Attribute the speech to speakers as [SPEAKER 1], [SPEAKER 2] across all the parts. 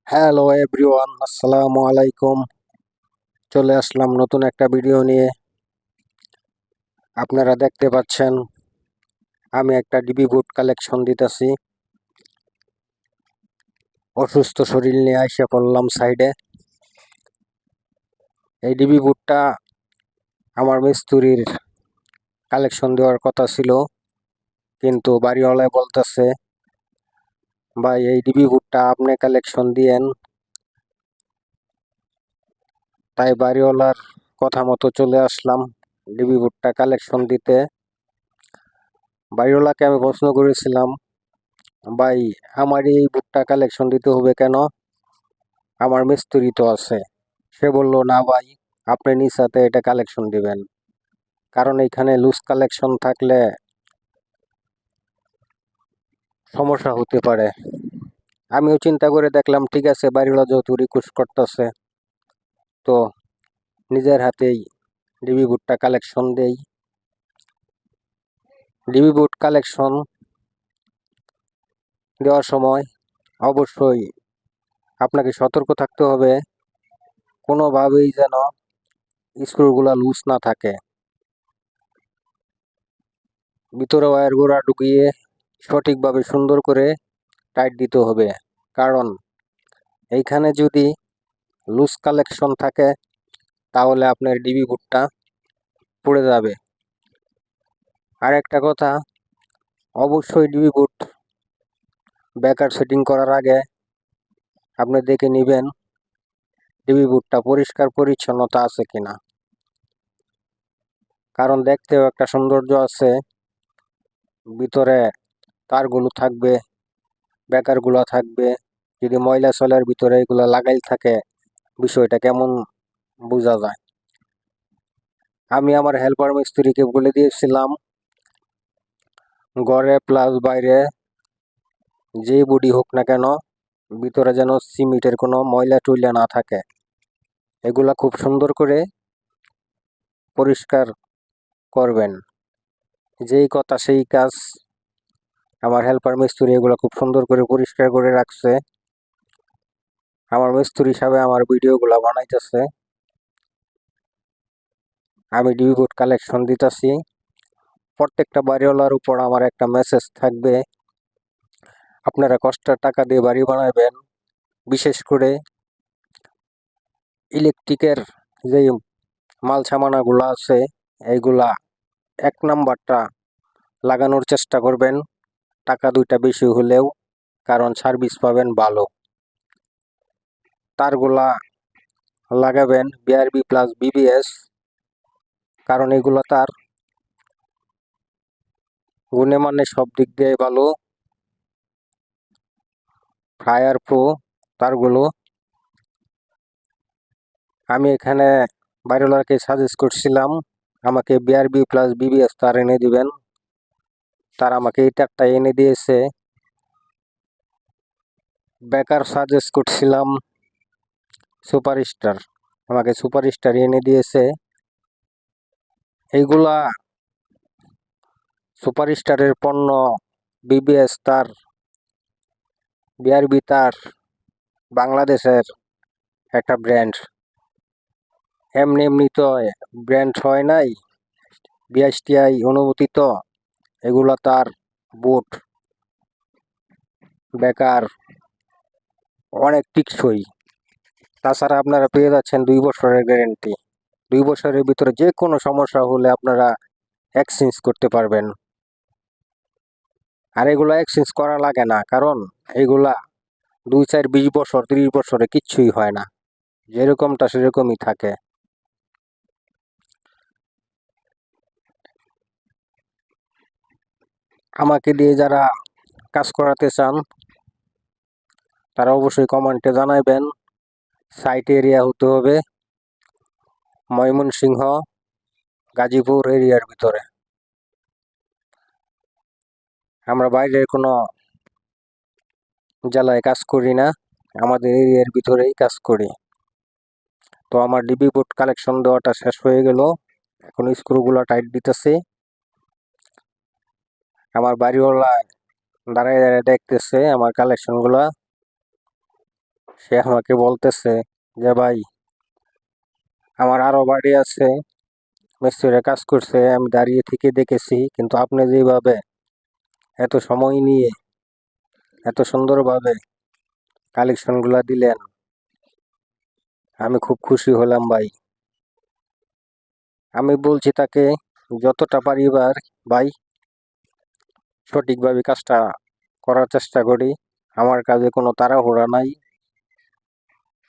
[SPEAKER 1] Hello everyone, আসসালামু আলাইকুম। চলে আসলাম নতুন একটা ভিডিও নিয়ে। আপনারা দেখতে পাচ্ছেন আমি একটা ডিবি বুট কালেকশন দিতেছি। অসুস্থ শরীর নিয়ে আইসা পড়লাম সাইডে। এই ডিবি বুটটা আমার মিস্ত্রির কালেকশন দেওয়ার কথা ছিল, কিন্তু বাড়িওয়ালায় বলতেছে ভাই এই ডিবি বুটটা আপনি কালেকশন দিয়েন। তাই বাড়িওয়ালার কথা মতো চলে আসলাম ডিবি বুটটা কালেকশন দিতে। বাড়িওয়ালাকে আমি প্রশ্ন করেছিলাম, ভাই আমার এই বুটটা কালেকশন দিতে হবে কেন, আমার মিস্ত্রি তো আছে। সে বলল, না ভাই, আপনি নিজ হাতে এটা কালেকশন দিবেন, কারণ এখানে লুজ কালেকশন থাকলে সমস্যা হতে পারে। আমিও চিন্তা করে দেখলাম, ঠিক আছে, বাড়িওয়ালা যেহেতু রিকোয়েস্ট করতেছে, তো নিজের হাতেই ডিবি বুটটা কালেকশন দেই। ডিবি বুট কালেকশন দেওয়ার সময় অবশ্যই আপনাকে সতর্ক থাকতে হবে, কোনোভাবেই যেন স্ক্রুগুলা লুজ না থাকে। ভিতরে ওয়্যার গুঁড়া ঢুকিয়ে সঠিকভাবে সুন্দর করে টাইট দিতে হবে, কারণ এইখানে যদি লুজ কালেকশন থাকে তাহলে আপনার ডিবি বুটটা পড়ে যাবে। আর একটা কথা, অবশ্যই ডিবি বুট বেকার সেটিং করার আগে আপনি দেখে নেবেন ডিবি বুটটা পরিষ্কার পরিচ্ছন্নতা আছে কিনা, কারণ দেখতেও একটা সৌন্দর্য আছে। ভিতরে তারগুলো থাকবে, বেকারগুলো থাকবে, যদি ময়লা চলার ভিতরে এগুলো লাগাই থাকে বিষয়টা কেমন বোঝা যায়। আমি আমার হেল্পার মিস্ত্রিকে বলে দিয়েছিলাম, ঘরে প্লাস বাইরে যেই বডি হোক না কেন ভিতরে যেন সিমেন্টের কোনো ময়লা টইলা না থাকে, এগুলা খুব সুন্দর করে পরিষ্কার করবেন। যেই কথা সেই কাজ। আমার হেল্পার মিস্ত্রি এগুলো খুব সুন্দর করে পরিষ্কার করে রাখছে। আমার মিস্ত্রি হিসাবে আমার ভিডিওগুলো বানাইতেছে, আমি ডিবি বুট কালেকশন দিতেছি। প্রত্যেকটা বাড়িওয়ালার উপর আমার একটা মেসেজ থাকবে, আপনারা কষ্টের টাকা দিয়ে বাড়ি বানাবেন, বিশেষ করে ইলেকট্রিকের যে মাল সামানাগুলো আছে এইগুলা 1 নাম্বারটা লাগানোর চেষ্টা করবেন, টাকা 2টা বেশি হলেও, কারণ সার্ভিস পাবেন ভালো। তারগুলা লাগাবেন বিআরবি প্লাস বিবিএস, কারণ এগুলো তার গুণে মানে সব দিক দিয়ে ভালো। ফায়ার প্রো তারগুলো আমি এখানে বাড়িওয়ালাকে সাজেস্ট করছিলাম আমাকে বিআরবি প্লাস বিবিএস তার এনে দিবেন। তার আমাকে এই তারটা এনে দিয়েছে। বেকার সাজেস্ট করছিলাম সুপারস্টার, আমাকে সুপারস্টার এনে দিয়েছে। এইগুলা সুপারস্টারের পণ্য, বিবিএস তার, বিআরবি তার বাংলাদেশের একটা ব্র্যান্ড। এমনি এমনি তো ব্র্যান্ড হয় নাই, বিএসটিআই অনুমোদিত। এগুলা তার বুট বেকার অনেক টিকসই। তাছাড়া আপনারা পেয়ে যাচ্ছেন 2 বছরের গ্যারেন্টি। 2 বছরের ভিতরে যে কোনো সমস্যা হলে আপনারা এক্সচেঞ্জ করতে পারবেন। আর এগুলো এক্সচেঞ্জ করা লাগে না, কারণ এগুলা 2, 4, 20 বছর 30 বছরে কিচ্ছুই হয় না, যেরকমটা সেরকমই থাকে। আমাকে দিয়ে যারা কাজ করাতে চান তারা অবশ্যই কমেন্টে জানাবেন। সাইট এরিয়া হতে হবে ময়মনসিংহ, গাজীপুর এরিয়ার ভিতরে। আমরা বাইরের কোনো জেলায় কাজ করি না, আমাদের এরিয়ার ভিতরেই কাজ করি। তো আমার ডিবি বুট কালেকশন দেওয়াটা শেষ হয়ে গেল, এখন স্ক্রুগুলো টাইট দিতেছি। আমার বাড়িওয়ালা দাঁড়ায় দাঁড়ায় দেখতেছে আমার কালেকশনগুলো। সে আমাকে বলতেছে যে ভাই, আমার আরো বাড়ি আছে, মিস্ত্রিরা কাজ করছে, আমি দাঁড়িয়ে থেকে দেখেছি, কিন্তু আপনি যেভাবে এত সময় নিয়ে এত সুন্দরভাবে কালেকশনগুলা দিলেন, আমি খুব খুশি হলাম ভাই। আমি বলছি তাকে, যতটা পারিবার ভাই সঠিকভাবে কাজটা করার চেষ্টা করি। আমার কাজে কোনো তাড়াহুড়া নাই,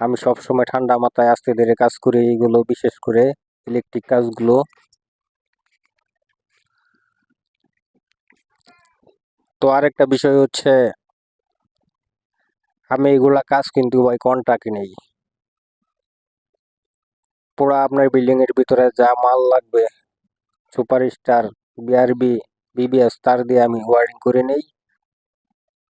[SPEAKER 1] আমি সবসময় ঠান্ডা মাথায় আস্তে ধীরে কাজ করি, এইগুলো বিশেষ করে ইলেকট্রিক কাজগুলো। তো আরেকটা বিষয় হচ্ছে, আমি এগুলা কাজ কিন্তু ভাই কন্ট্রাক্টে নেই। পুরো আপনার বিল্ডিং এর ভিতরে যা মাল লাগবে, সুপার স্টার, বিআরবি, বিবিএস, তার দিয়ে আমি ওয়ারিং করে নেই।